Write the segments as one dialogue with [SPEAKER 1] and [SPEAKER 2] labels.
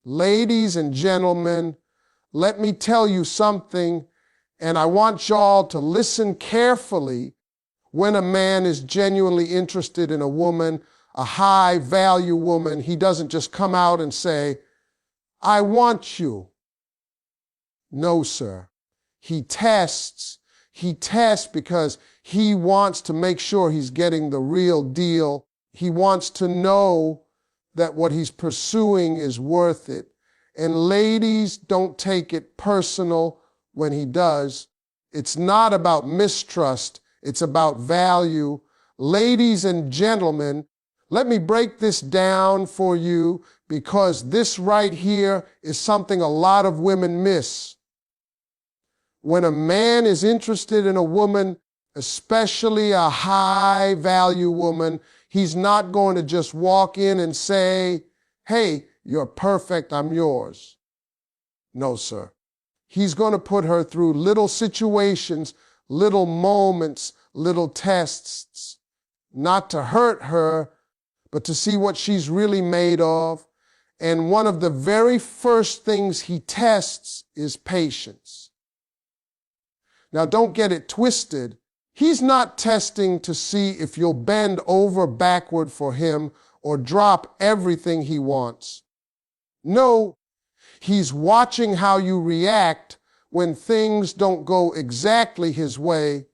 [SPEAKER 1] Ladies and gentlemen, let me tell you something, and I want y'all to listen carefully. When a man is genuinely interested in a woman, a high-value woman, he doesn't just come out and say, "I want you." No, sir. He tests. He tests because he wants to make sure he's getting the real deal. He wants to know that what he's pursuing is worth it. And ladies, don't take it personal when he does. It's not about mistrust. It's about value. Ladies and gentlemen, let me break this down for you because this right here is something a lot of women miss. When a man is interested in a woman, especially a high-value woman, he's not going to just walk in and say, "Hey, you're perfect, I'm yours." No, sir. He's going to put her through little situations, little moments, little tests, not to hurt her, but to see what she's really made of. And one of the very first things he tests is patience. Now, don't get it twisted. He's not testing to see if you'll bend over backward for him or drop everything he wants. No, he's watching how you react when things don't go exactly his way,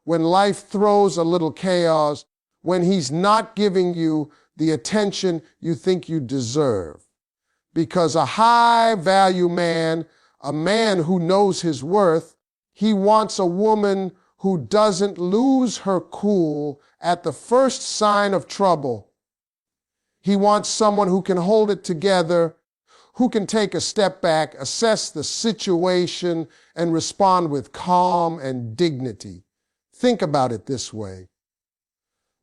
[SPEAKER 1] when life throws a little chaos, when he's not giving you the attention you think you deserve. Because a high-value man, a man who knows his worth, he wants a woman who doesn't lose her cool at the first sign of trouble. He wants someone who can hold it together, who can take a step back, assess the situation, and respond with calm and dignity. Think about it this way.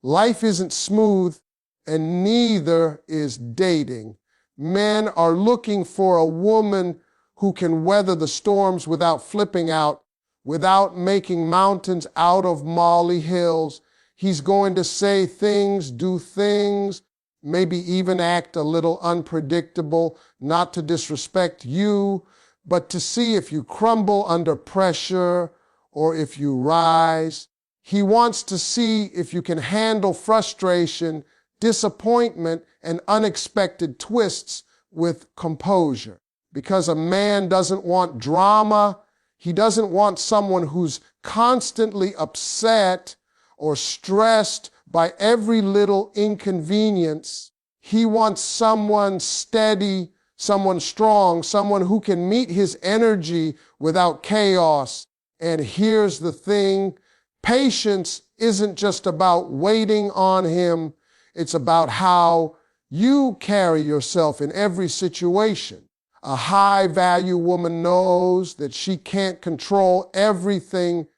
[SPEAKER 1] Life isn't smooth, and neither is dating. Men are looking for a woman who can weather the storms without flipping out, without making mountains out of molehills. He's going to say things, do things, maybe even act a little unpredictable, not to disrespect you, but to see if you crumble under pressure or if you rise. He wants to see if you can handle frustration, disappointment, and unexpected twists with composure. Because a man doesn't want drama. He doesn't want someone who's constantly upset or stressed by every little inconvenience. He wants someone steady, someone strong, someone who can meet his energy without chaos. And here's the thing, patience isn't just about waiting on him. It's about how you carry yourself in every situation. A high-value woman knows that she can't control everything,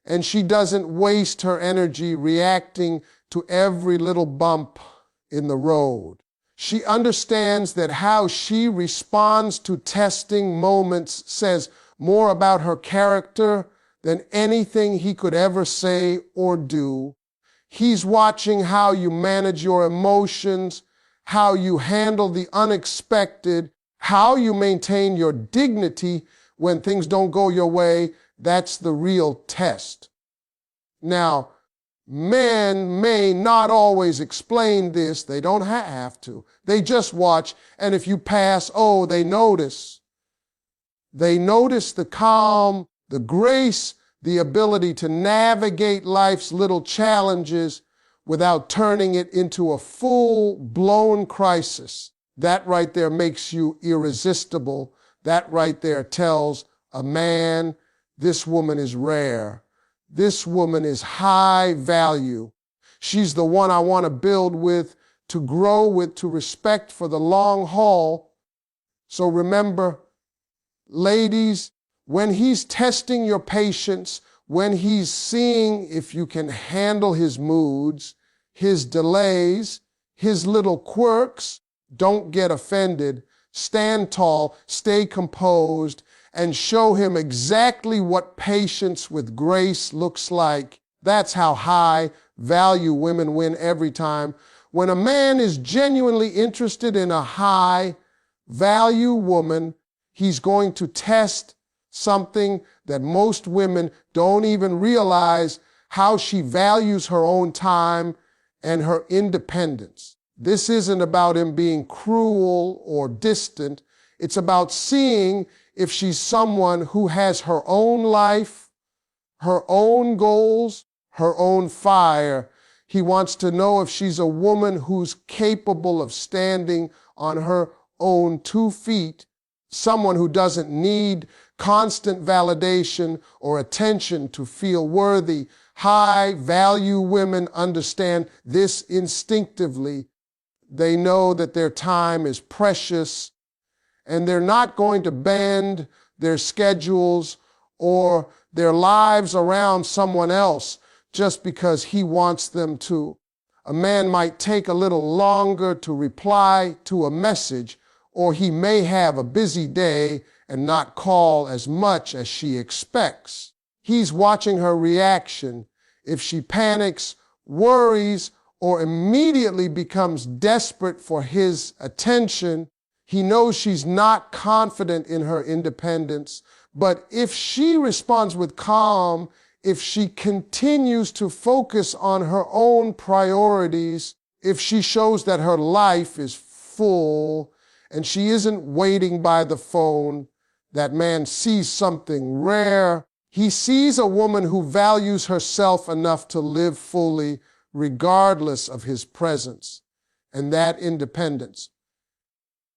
[SPEAKER 1] and she doesn't waste her energy reacting to every little bump in the road. She understands that how she responds to testing moments says more about her character than anything he could ever say or do. He's watching how you manage your emotions, how you handle the unexpected, how you maintain your dignity when things don't go your way. That's the real test. Now, men may not always explain this. They don't have to. They just watch, and if you pass, oh, they notice. They notice the calm, the grace, the ability to navigate life's little challenges without turning it into a full-blown crisis. That right there makes you irresistible. That right there tells a man, this woman is rare. This woman is high value. She's the one I want to build with, to grow with, to respect for the long haul. So remember, ladies, when he's testing your patience, when he's seeing if you can handle his moods, his delays, his little quirks, don't get offended. Stand tall, stay composed, and show him exactly what patience with grace looks like. That's how high value women win every time. When a man is genuinely interested in a high value woman, he's going to test something that most women don't even realize, how she values her own time and her independence. This isn't about him being cruel or distant. It's about seeing if she's someone who has her own life, her own goals, her own fire. He wants to know if she's a woman who's capable of standing on her own 2 feet, someone who doesn't need constant validation or attention to feel worthy. High value women understand this instinctively. They know that their time is precious and they're not going to bend their schedules or their lives around someone else just because he wants them to. A man might take a little longer to reply to a message, or he may have a busy day and not call as much as she expects. He's watching her reaction. If she panics, worries, or immediately becomes desperate for his attention, he knows she's not confident in her independence. But if she responds with calm, if she continues to focus on her own priorities, if she shows that her life is full and she isn't waiting by the phone, that man sees something rare. He sees a woman who values herself enough to live fully regardless of his presence, and that independence.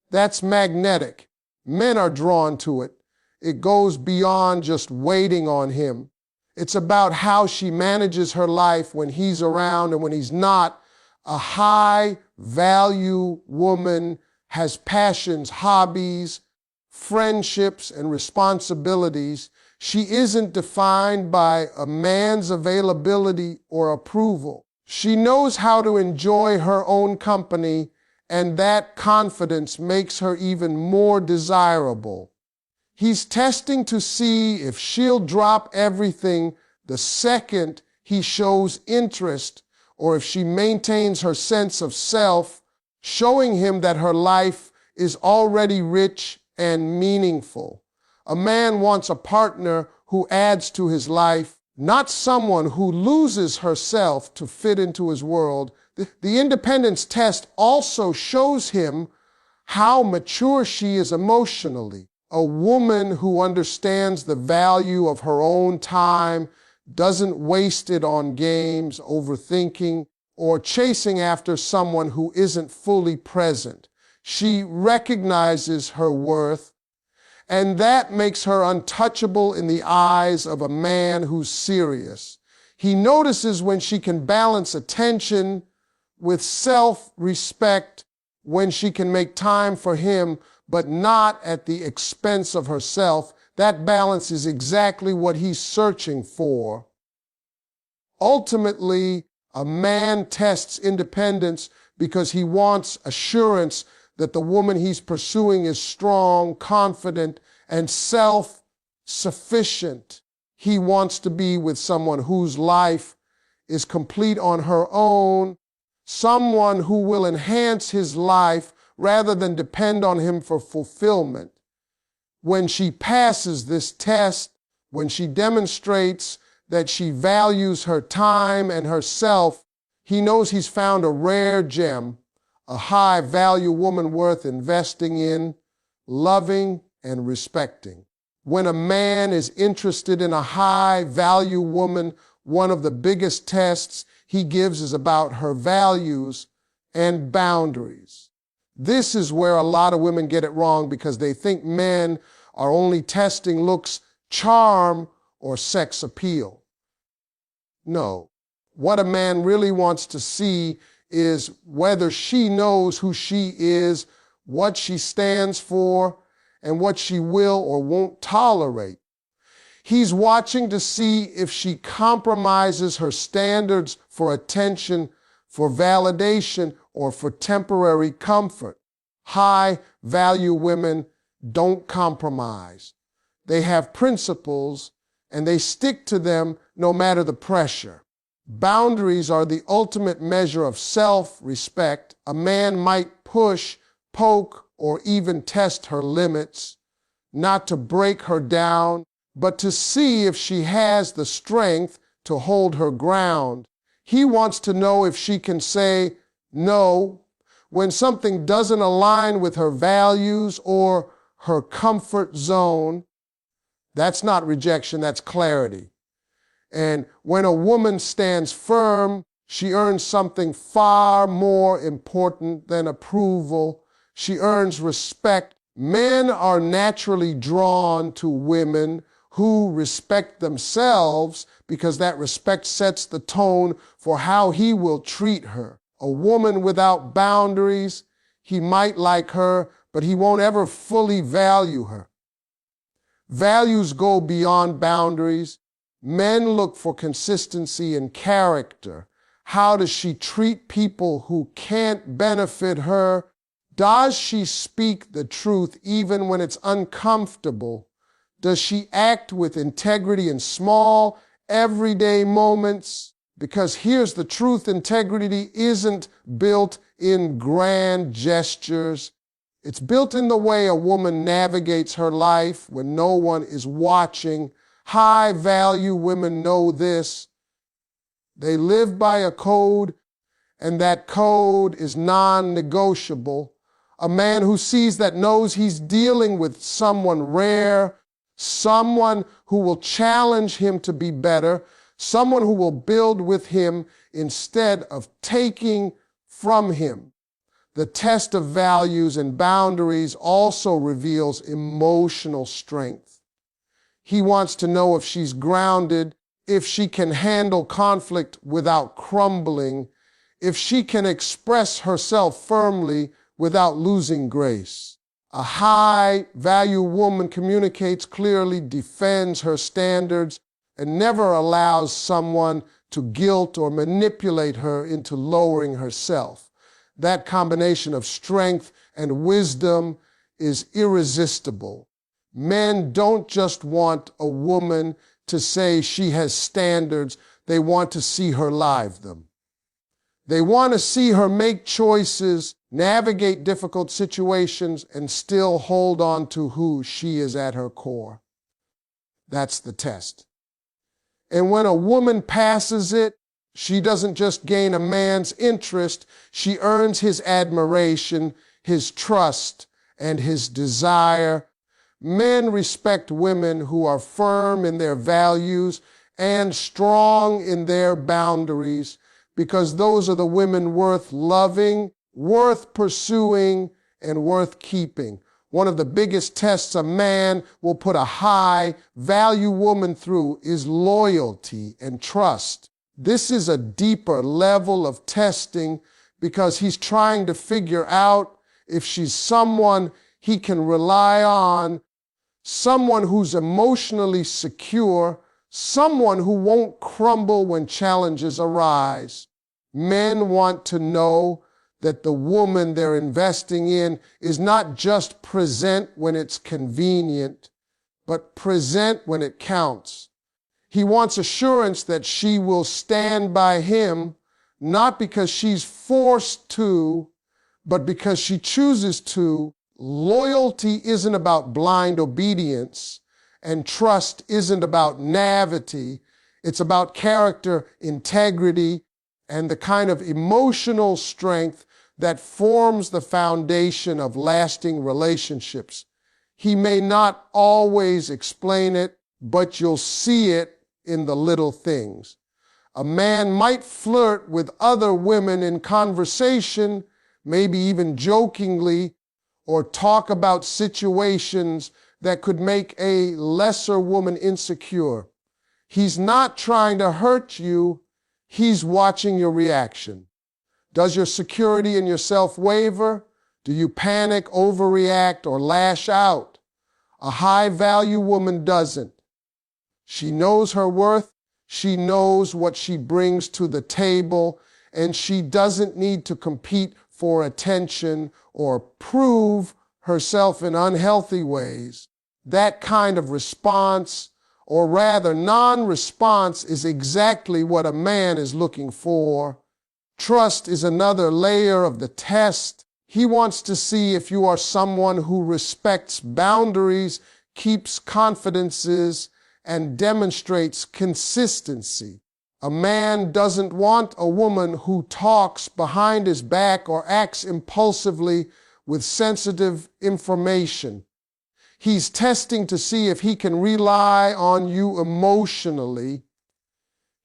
[SPEAKER 1] That's magnetic. Men are drawn to it. It goes beyond just waiting on him. It's about how she manages her life when he's around and when he's not. A high-value woman has passions, hobbies, friendships, and responsibilities. She isn't defined by a man's availability or approval. She knows how to enjoy her own company, and that confidence makes her even more desirable. He's testing to see if she'll drop everything the second he shows interest, or if she maintains her sense of self, showing him that her life is already rich and meaningful. A man wants a partner who adds to his life, not someone who loses herself to fit into his world. The independence test also shows him how mature she is emotionally. A woman who understands the value of her own time, doesn't waste it on games, overthinking, or chasing after someone who isn't fully present. She recognizes her worth, and that makes her untouchable in the eyes of a man who's serious. He notices when she can balance attention with self-respect, when she can make time for him, but not at the expense of herself. That balance is exactly what he's searching for. Ultimately, a man tests independence because he wants assurance that the woman he's pursuing is strong, confident, and self-sufficient. He wants to be with someone whose life is complete on her own, someone who will enhance his life rather than depend on him for fulfillment. When she passes this test, when she demonstrates that she values her time and herself, he knows he's found a rare gem, a high-value woman worth investing in, loving, and respecting. When a man is interested in a high-value woman, one of the biggest tests he gives is about her values and boundaries. This is where a lot of women get it wrong because they think men are only testing looks, charm, or sex appeal. No. What a man really wants to see is whether she knows who she is, what she stands for, and what she will or won't tolerate. He's watching to see if she compromises her standards for attention, for validation, or for temporary comfort. High-value women don't compromise. They have principles, and they stick to them no matter the pressure. Boundaries are the ultimate measure of self-respect. A man might push, poke, or even test her limits, not to break her down, but to see if she has the strength to hold her ground. He wants to know if she can say no when something doesn't align with her values or her comfort zone. That's not rejection, that's clarity. And when a woman stands firm, she earns something far more important than approval. She earns respect. Men are naturally drawn to women who respect themselves because that respect sets the tone for how he will treat her. A woman without boundaries, he might like her, but he won't ever fully value her. Values go beyond boundaries. Men look for consistency in character. How does she treat people who can't benefit her? Does she speak the truth even when it's uncomfortable? Does she act with integrity in small, everyday moments? Because here's the truth, integrity isn't built in grand gestures. It's built in the way a woman navigates her life when no one is watching. High-value women know this. They live by a code, and that code is non-negotiable. A man who sees that knows he's dealing with someone rare, someone who will challenge him to be better, someone who will build with him instead of taking from him. The test of values and boundaries also reveals emotional strength. He wants to know if she's grounded, if she can handle conflict without crumbling, if she can express herself firmly without losing grace. A high-value woman communicates clearly, defends her standards, and never allows someone to guilt or manipulate her into lowering herself. That combination of strength and wisdom is irresistible. Men don't just want a woman to say she has standards, they want to see her live them. They want to see her make choices, navigate difficult situations, and still hold on to who she is at her core. That's the test. And when a woman passes it, she doesn't just gain a man's interest, she earns his admiration, his trust, and his desire. Men respect women who are firm in their values and strong in their boundaries, because those are the women worth loving, worth pursuing, and worth keeping. One of the biggest tests a man will put a high-value woman through is loyalty and trust. This is a deeper level of testing because he's trying to figure out if she's someone he can rely on, someone who's emotionally secure, someone who won't crumble when challenges arise. Men want to know that the woman they're investing in is not just present when it's convenient, but present when it counts. He wants assurance that she will stand by him, not because she's forced to, but because she chooses to. Loyalty isn't about blind obedience, and trust isn't about naivety. It's about character, integrity, and the kind of emotional strength that forms the foundation of lasting relationships. He may not always explain it, but you'll see it in the little things. A man might flirt with other women in conversation, maybe even jokingly, or talk about situations that could make a lesser woman insecure. He's not trying to hurt you, he's watching your reaction. Does your security and yourself waver? Do you panic, overreact, or lash out? A high-value woman doesn't. She knows her worth, she knows what she brings to the table, and she doesn't need to compete for attention or prove herself in unhealthy ways. That kind of response, or rather non-response, is exactly what a man is looking for. Trust is another layer of the test. He wants to see if you are someone who respects boundaries, keeps confidences, and demonstrates consistency. A man doesn't want a woman who talks behind his back or acts impulsively with sensitive information. He's testing to see if he can rely on you emotionally.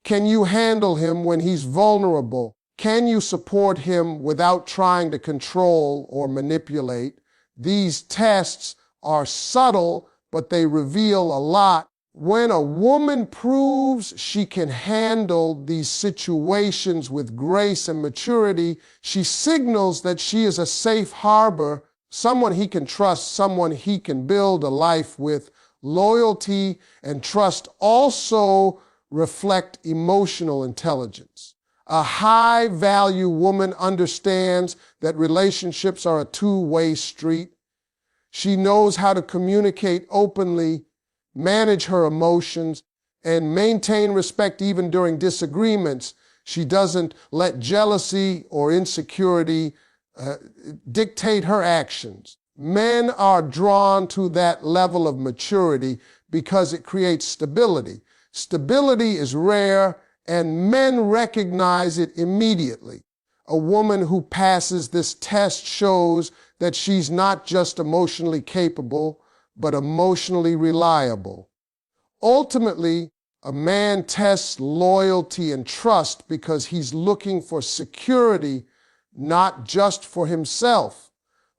[SPEAKER 1] Can you handle him when he's vulnerable? Can you support him without trying to control or manipulate? These tests are subtle, but they reveal a lot. When a woman proves she can handle these situations with grace and maturity, she signals that she is a safe harbor, someone he can trust, someone he can build a life with. Loyalty and trust also reflect emotional intelligence. A high-value woman understands that relationships are a two-way street. She knows how to communicate openly, manage her emotions, and maintain respect even during disagreements. She doesn't let jealousy or insecurity dictate her actions. Men are drawn to that level of maturity because it creates stability. Stability is rare, and men recognize it immediately. A woman who passes this test shows that she's not just emotionally capable, but emotionally reliable. Ultimately, a man tests loyalty and trust because he's looking for security, not just for himself,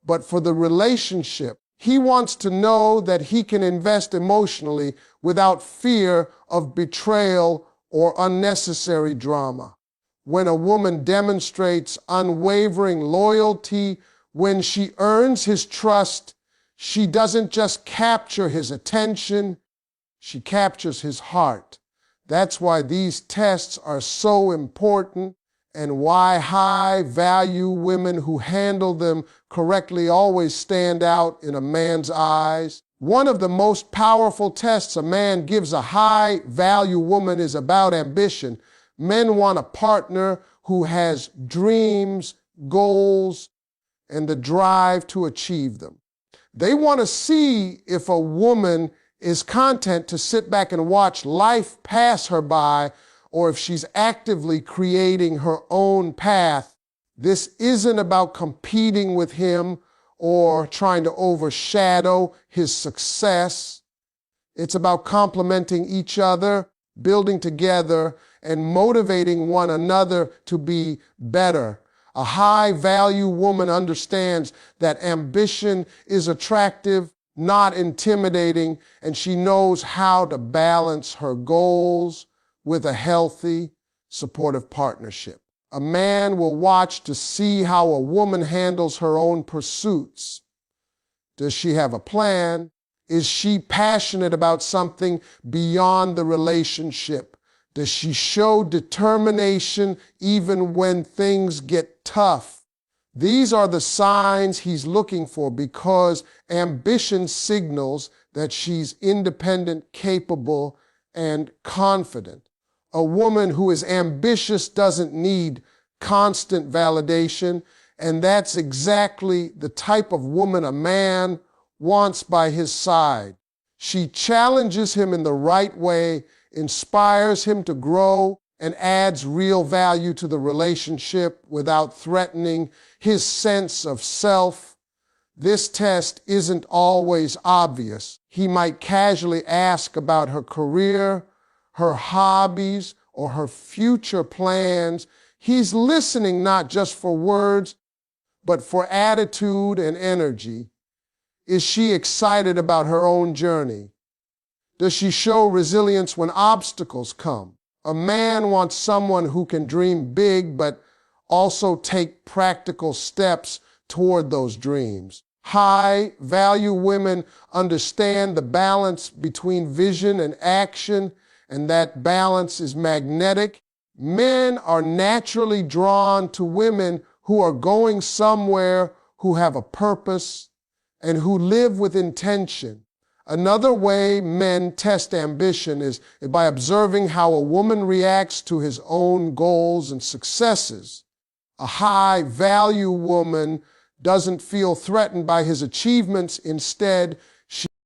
[SPEAKER 1] but for the relationship. He wants to know that he can invest emotionally without fear of betrayal or unnecessary drama. When a woman demonstrates unwavering loyalty, when she earns his trust, she doesn't just capture his attention, she captures his heart. That's why these tests are so important and why high-value women who handle them correctly always stand out in a man's eyes. One of the most powerful tests a man gives a high-value woman is about ambition. Men want a partner who has dreams, goals, and the drive to achieve them. They want to see if a woman is content to sit back and watch life pass her by, or if she's actively creating her own path. This isn't about competing with him or trying to overshadow his success. It's about complementing each other, building together, and motivating one another to be better. A high-value woman understands that ambition is attractive, not intimidating, and she knows how to balance her goals with a healthy, supportive partnership. A man will watch to see how a woman handles her own pursuits. Does she have a plan? Is she passionate about something beyond the relationship? Does she show determination even when things get tough? These are the signs he's looking for because ambition signals that she's independent, capable, and confident. A woman who is ambitious doesn't need constant validation, and that's exactly the type of woman a man wants by his side. She challenges him in the right way, inspires him to grow, and adds real value to the relationship without threatening his sense of self. This test isn't always obvious. He might casually ask about her career, her hobbies, or her future plans. He's listening not just for words, but for attitude and energy. Is she excited about her own journey? Does she show resilience when obstacles come? A man wants someone who can dream big, but also take practical steps toward those dreams. High-value women understand the balance between vision and action, and that balance is magnetic. Men are naturally drawn to women who are going somewhere, who have a purpose, and who live with intention. Another way men test ambition is by observing how a woman reacts to his own goals and successes. A high-value woman doesn't feel threatened by his achievements. Instead,